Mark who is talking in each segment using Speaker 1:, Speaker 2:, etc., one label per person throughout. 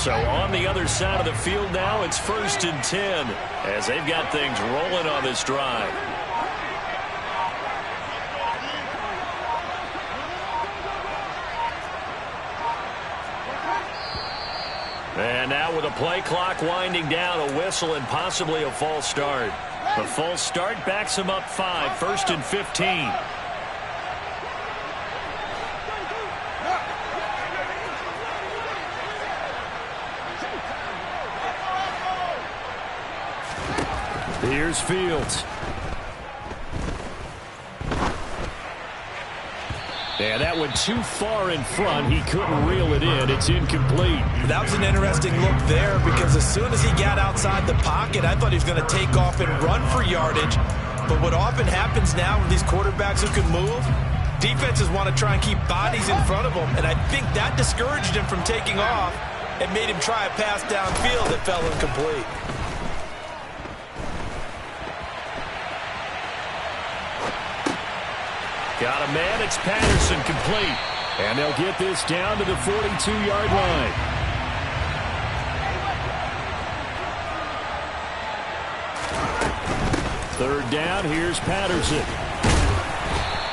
Speaker 1: So on the other side of the field now, it's 1st and 10 as they've got things rolling on this drive. And now with a play clock winding down, a whistle and possibly a false start. The false start backs him up 5, 1st and 15. Here's Fields. Yeah, that went too far in front. He couldn't reel it in. It's incomplete.
Speaker 2: That was an interesting look there because as soon as he got outside the pocket, I thought he was going to take off and run for yardage. But what often happens now with these quarterbacks who can move, defenses want to try and keep bodies in front of them. And I think that discouraged him from taking off and made him try a pass downfield that fell incomplete.
Speaker 1: Got a man, it's Patterson, complete. And they'll get this down to the 42-yard line. Third down, here's Patterson.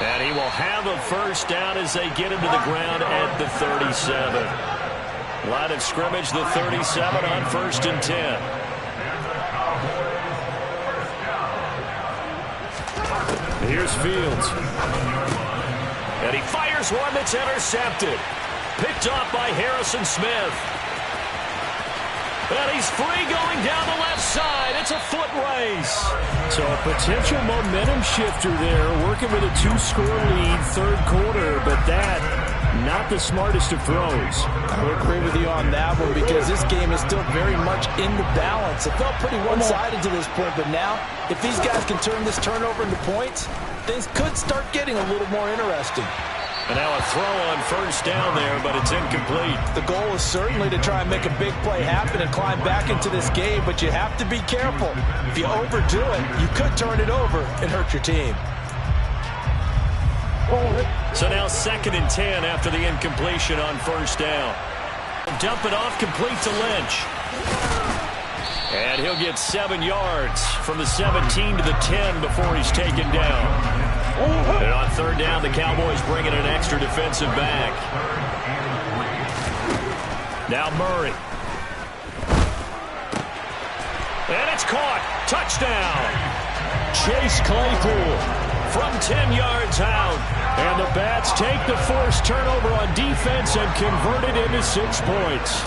Speaker 1: And he will have a first down as they get him to the ground at the 37. Line of scrimmage, the 37 on 1st and 10. Here's Fields. And he fires one that's intercepted. Picked off by Harrison Smith. And he's free going down the left side. It's a foot race. So a potential momentum shifter there, working with a 2-score lead, third quarter, but that, not the smartest of throws.
Speaker 2: I would agree with you on that one because this game is still very much in the balance. It felt pretty one-sided to this point, but now, if these guys can turn this turnover into points, things could start getting a little more interesting.
Speaker 1: And now a throw on first down there, but it's incomplete.
Speaker 2: The goal is certainly to try and make a big play happen and climb back into this game, but you have to be careful. If you overdo it, you could turn it over and hurt your team.
Speaker 1: So now 2nd and 10 after the incompletion on first down. Dump it off, complete to Lynch. And he'll get 7 yards from the 17 to the 10 before he's taken down. And on third down, the Cowboys bring in an extra defensive back. Now Murray. And it's caught. Touchdown. Chase Claypool from 10 yards out. And the Bats take the forced turnover on defense and convert it into 6 points.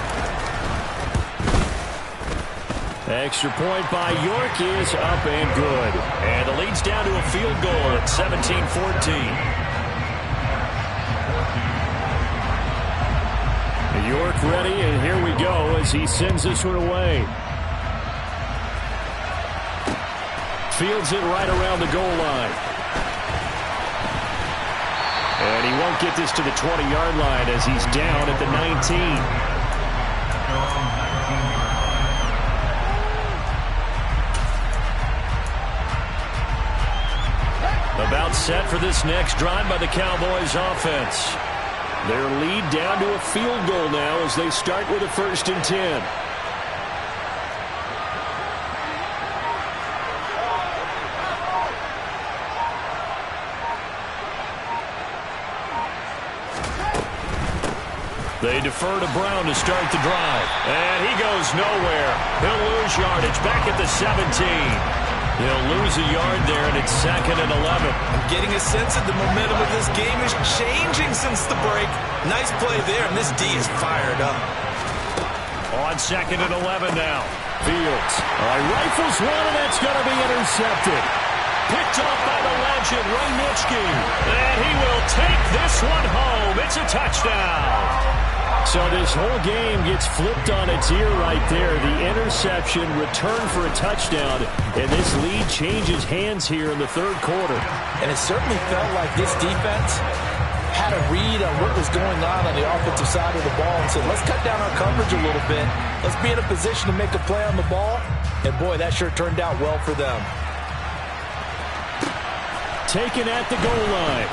Speaker 1: Extra point by York is up and good. And the lead's down to a field goal at 17-14. York ready, and here we go as he sends this one away. Fields it right around the goal line. And he won't get this to the 20-yard line as he's down at the 19. About set for this next drive by the Cowboys offense. Their lead down to a field goal now as they start with a 1st and 10. They defer to Brown to start the drive. And he goes nowhere. He'll lose yardage back at the 17. He'll lose a yard there, and it's 2nd and 11.
Speaker 2: I'm getting a sense that the momentum of this game is changing since the break. Nice play there, and this D is fired up.
Speaker 1: On 2nd and 11 now. Fields. Rifles one, and that's going to be intercepted. Picked off by the legend, Ray Nitschke. And he will take this one home. It's a touchdown. So this whole game gets flipped on its ear right there. The interception, return for a touchdown, and this lead changes hands here in the third quarter.
Speaker 2: And it certainly felt like this defense had a read on what was going on the offensive side of the ball and said, let's cut down our coverage a little bit. Let's be in a position to make a play on the ball. And, boy, that sure turned out well for them.
Speaker 1: Taken at the goal line.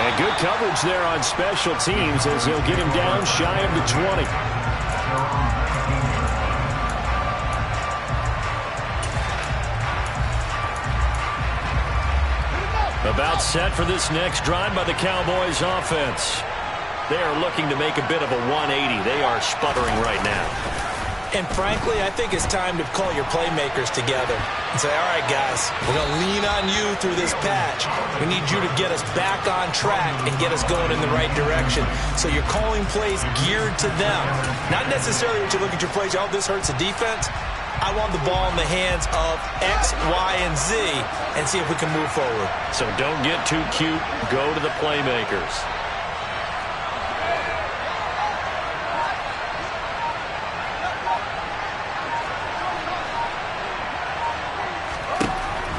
Speaker 1: And good coverage there on special teams as he'll get him down shy of the 20. About set for this next drive by the Cowboys offense. They are looking to make a bit of a 180. They are sputtering right now.
Speaker 2: And frankly, I think it's time to call your playmakers together and say, all right, guys, we're going to lean on you through this patch. We need you to get us back on track and get us going in the right direction. So you're calling plays geared to them. Not necessarily what you look at your plays, oh, this hurts the defense. I want the ball in the hands of X, Y, and Z and see if we can move forward.
Speaker 1: So don't get too cute. Go to the playmakers.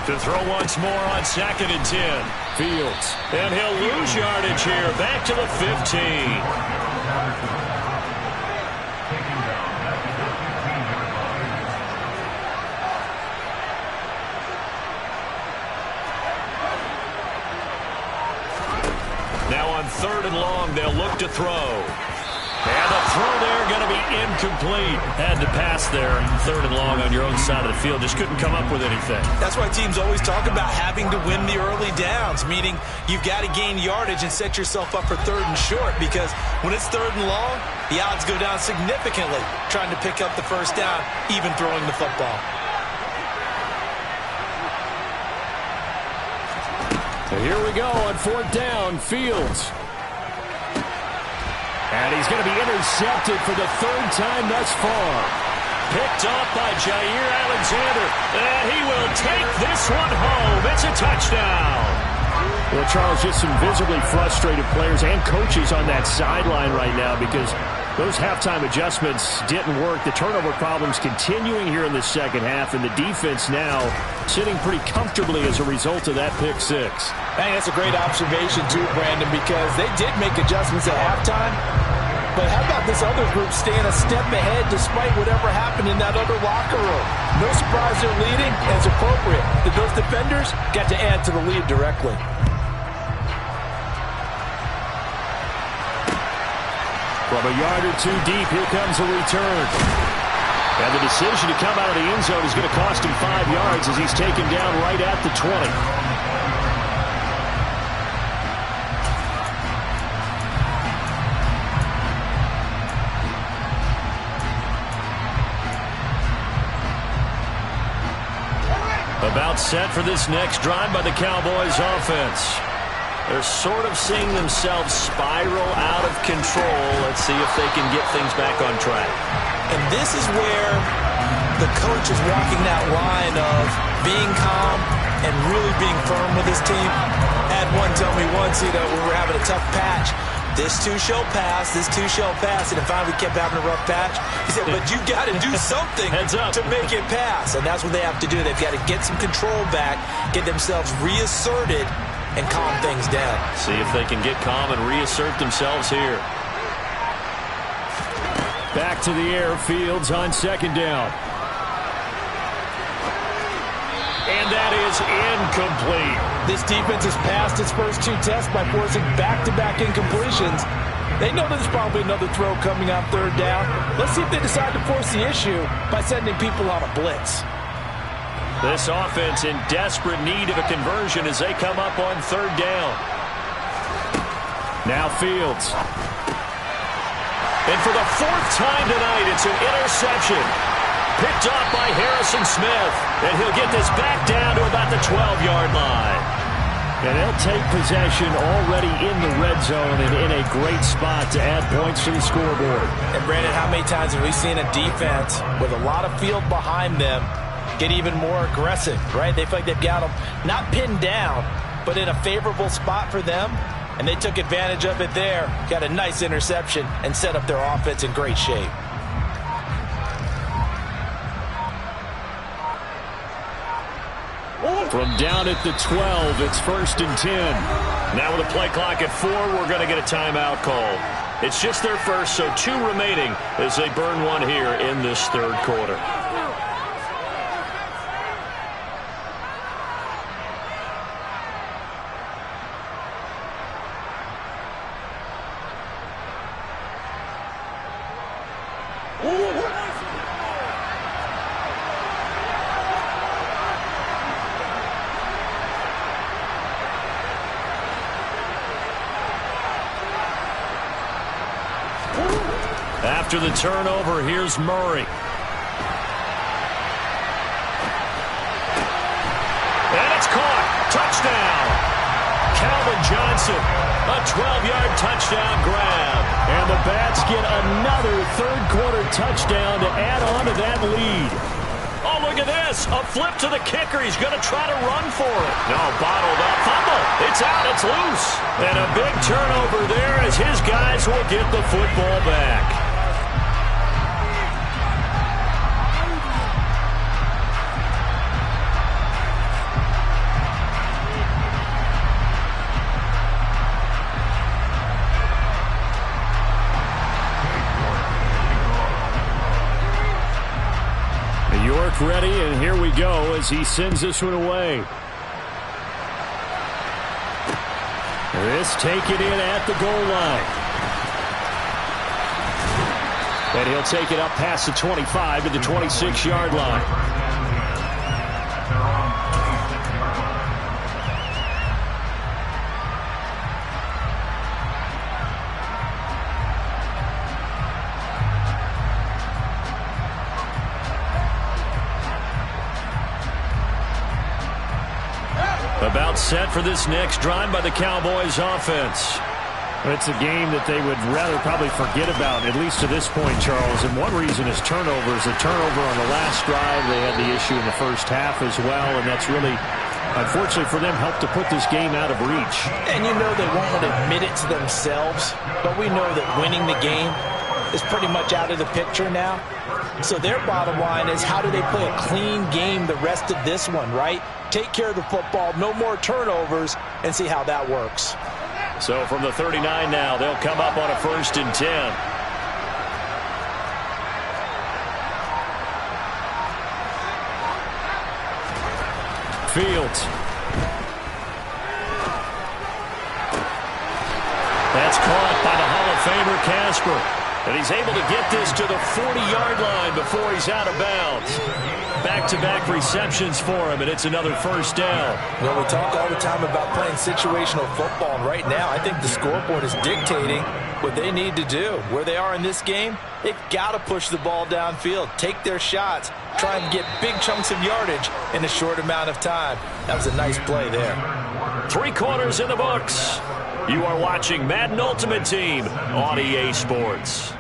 Speaker 1: To throw once more on 2nd and 10. Fields. And he'll lose yardage here. Back to the 15. Now on 3rd and long, they'll look to throw. And the throw there going to be incomplete. Had to pass there. 3rd and long on your own side of the field. Just couldn't come up with anything.
Speaker 2: That's why teams always talk about having to win the early downs, meaning you've got to gain yardage and set yourself up for 3rd and short, because when it's 3rd and long, the odds go down significantly trying to pick up the first down, even throwing the football.
Speaker 1: So here we go on 4th down. Fields. And he's going to be intercepted for the 3rd time thus far. Picked off by Jair Alexander. And he will take this one home. It's a touchdown. Well, Charles, just some visibly frustrated players and coaches on that sideline right now because those halftime adjustments didn't work. The turnover problems continuing here in the second half, and the defense now sitting pretty comfortably as a result of that pick six.
Speaker 2: I think that's a great observation too, Brandon, because they did make adjustments at halftime. But how about this other group staying a step ahead despite whatever happened in that other locker room? No surprise they're leading, and it's appropriate that those defenders got to add to the lead directly.
Speaker 1: From a yard or two deep, here comes a return. And the decision to come out of the end zone is going to cost him 5 yards as he's taken down right at the 20. About set for this next drive by the Cowboys offense. They're sort of seeing themselves spiral out of control. Let's see if they can get things back on track.
Speaker 2: And this is where the coach is walking that line of being calm and really being firm with his team. I had one tell me once, we were having a tough patch. This too shall pass, this too shall pass. And if finally we kept having a rough patch, he said, but you got to do something to make it pass. And that's what they have to do. They've got to get some control back, get themselves reasserted, and calm things down.
Speaker 1: See if they can get calm and reassert themselves here. Back to the air, Fields on 2nd down. And that is incomplete.
Speaker 2: This defense has passed its first 2 tests by forcing back-to-back incompletions. They know there's probably another throw coming on 3rd down. Let's see if they decide to force the issue by sending people on a blitz.
Speaker 1: This offense in desperate need of a conversion as they come up on 3rd down. Now Fields. And for the 4th time tonight, it's an interception. Picked off by Harrison Smith. And he'll get this back down to about the 12-yard line. And they'll take possession already in the red zone and in a great spot to add points to the scoreboard.
Speaker 2: And Brandon, how many times have we seen a defense with a lot of field behind them get even more aggressive, right? They feel like they've got them not pinned down, but in a favorable spot for them, and they took advantage of it there, got a nice interception, and set up their offense in great shape.
Speaker 1: From down at the 12, it's 1st and 10. Now with a play clock at 4, we're going to get a timeout called. It's just their first, so 2 remaining as they burn one here in this 3rd quarter. after the turnover. Here's Murray. And it's caught. Touchdown. Calvin Johnson. A 12-yard touchdown grab. And the Bats get another third-quarter touchdown to add on to that lead. Oh, look at this. A flip to the kicker. He's going to try to run for it. No, bottled up. Fumble. It's out. It's loose. And a big turnover there as his guys will get the football back. York ready, and here we go as he sends this one away. This taken in at the goal line. And he'll take it up past the 25 to the 26-yard line. About set for this next drive by the Cowboys offense. It's a game that they would rather probably forget about, at least to this point, Charles. And one reason is turnovers. A turnover on the last drive. They had the issue in the first half as well, and that's really, unfortunately for them, helped to put this game out of reach.
Speaker 2: And you know they won't admit it to themselves, but we know that winning the game is pretty much out of the picture now. So their bottom line is, how do they play a clean game the rest of this one, right? Take care of the football, no more turnovers, and see how that works.
Speaker 1: So from the 39 now, they'll come up on a 1st and 10. Fields. That's caught by the Hall of Famer Casper. And he's able to get this to the 40-yard line before he's out of bounds. Back-to-back receptions for him, and it's another 1st down.
Speaker 2: Well, we talk all the time about playing situational football, and right now I think the scoreboard is dictating what they need to do. Where they are in this game, they've got to push the ball downfield, take their shots, try and get big chunks of yardage in a short amount of time. That was a nice play there.
Speaker 1: 3 quarters in the books. You are watching Madden Ultimate Team on EA Sports.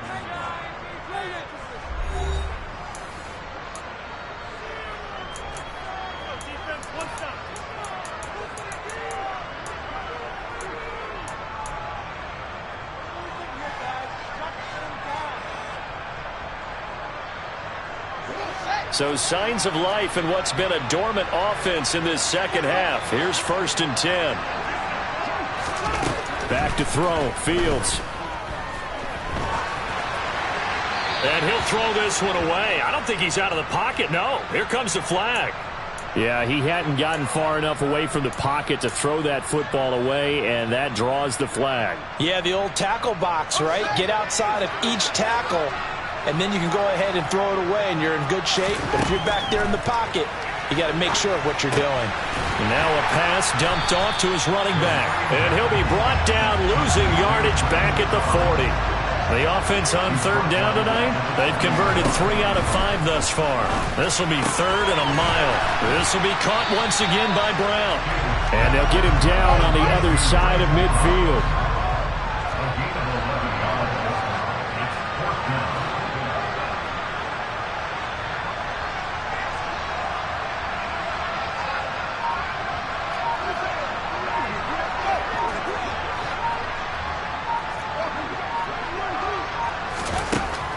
Speaker 1: So signs of life in what's been a dormant offense in this second half. Here's 1st and 10. Back to throw. Fields. And he'll throw this one away. I don't think he's out of the pocket. No. Here comes the flag. Yeah, he hadn't gotten far enough away from the pocket to throw that football away, and that draws the flag.
Speaker 2: Yeah, the old tackle box, right? Get outside of each tackle, and then you can go ahead and throw it away, and you're in good shape. But if you're back there in the pocket, you got to make sure of what you're doing.
Speaker 1: And now a pass dumped off to his running back. And he'll be brought down, losing yardage back at the 40. The offense on 3rd down tonight, they've converted 3 out of 5 thus far. This will be 3rd and a mile. This will be caught once again by Brown. And they'll get him down on the other side of midfield.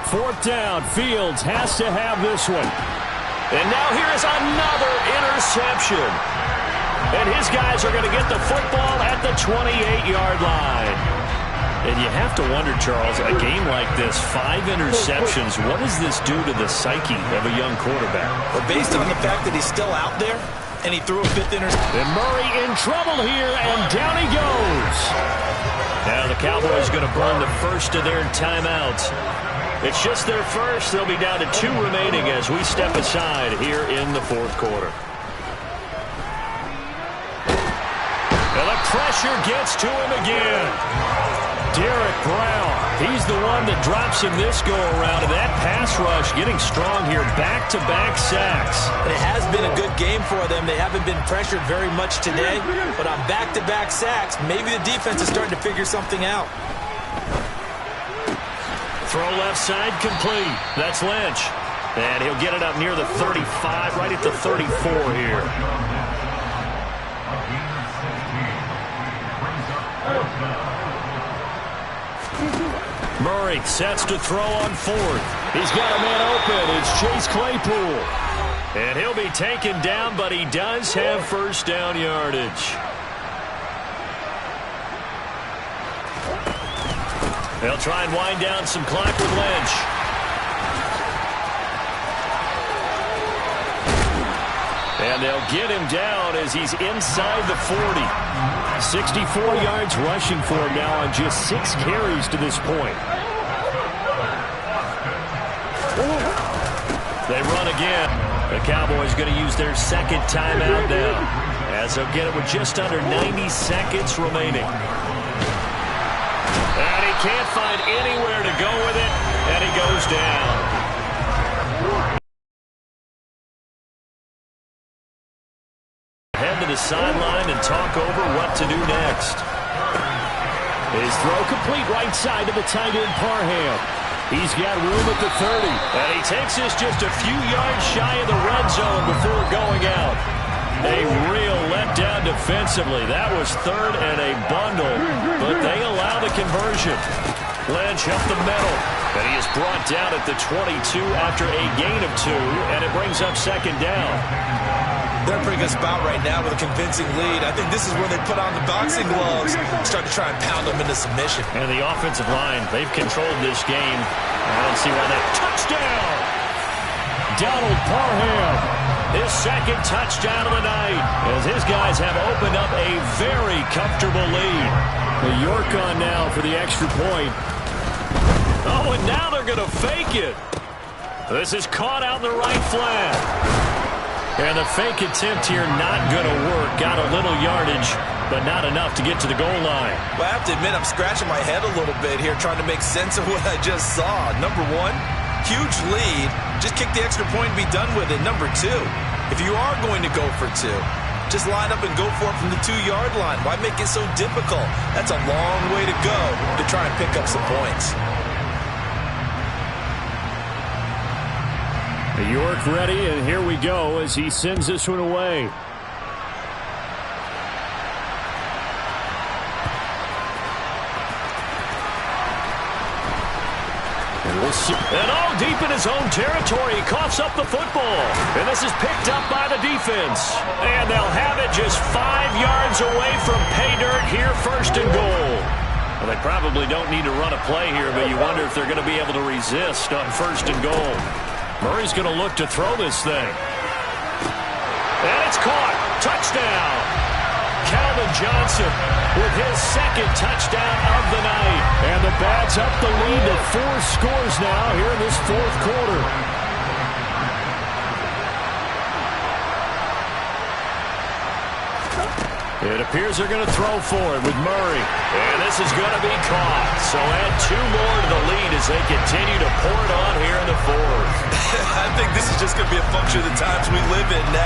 Speaker 1: Fourth down. Fields has to have this one. And now here is another interception. And his guys are going to get the football at the 28-yard line. And you have to wonder, Charles, a game like this, 5 interceptions, what does this do to the psyche of a young quarterback?
Speaker 2: Well, based on the fact that he's still out there and he threw a 5th interception.
Speaker 1: And Murray in trouble here, and down he goes. Now the Cowboys are going to burn the first of their timeouts. It's just their first. They'll be down to 2 remaining as we step aside here in the 4th quarter. And the pressure gets to him again. Derek Brown. He's the one that drops him this go-around. And that pass rush getting strong here. Back-to-back sacks.
Speaker 2: It has been a good game for them. They haven't been pressured very much today. But on back-to-back sacks, maybe the defense is starting to figure something out.
Speaker 1: Throw left side complete. That's Lynch. And he'll get it up near the 35, right at the 34 here. Murray sets to throw on fourth. He's got a man open. It's Chase Claypool. And he'll be taken down, but he does have first down yardage. They'll try and wind down some clock with Lynch. And they'll get him down as he's inside the 40. 64 yards rushing for him now on just 6 carries to this point. They run again. The Cowboys going to use their second timeout now, as they'll get it with just under 90 seconds remaining. And he can't find anywhere to go with it, and he goes down. Head to the sideline and talk over what to do next. His throw complete right side to the tight end Parham. He's got room at the 30. And he takes this just a few yards shy of the red zone before going out. A real letdown defensively. That was third and a bundle, but they allow the conversion. Lynch up the middle, and he is brought down at the 22 after a gain of 2, and it brings up second down.
Speaker 2: They're in a pretty good spot right now with a convincing lead. I think this is where they put on the boxing gloves, start to try and pound them into submission.
Speaker 1: And the offensive line, they've controlled this game. I don't see why that. Touchdown! Donald Parham, his second touchdown of the night, as his guys have opened up a very comfortable lead. The York on now for the extra point. Oh, and now they're going to fake it. This is caught out in the right flat. And the fake attempt here not going to work. Got a little yardage, but not enough to get to the goal line.
Speaker 2: Well, I have to admit, I'm scratching my head a little bit here trying to make sense of what I just saw. Number one, huge lead. Just kick the extra point and be done with it. Number two, if you are going to go for 2, just line up and go for it from the 2-yard line. Why make it so difficult? That's a long way to go to try and pick up some points.
Speaker 1: York ready, and here we go as he sends this one away. And we'll see. And deep in his own territory, he coughs up the football. And this is picked up by the defense. And they'll have it just 5 yards away from pay dirt here, first and goal. Well, they probably don't need to run a play here, but you wonder if they're going to be able to resist on first and goal. Murray's going to look to throw this thing. And it's caught. Touchdown. Calvin Johnson with his second touchdown of the night. And the Bats up the lead to 4 scores now here in this fourth quarter. It appears they're going to throw for it with Murray. And this is going to be caught. So add 2 more to the lead as they continue to pour it on here in the fourth.
Speaker 2: I think this is just going to be a function of the times we live in now.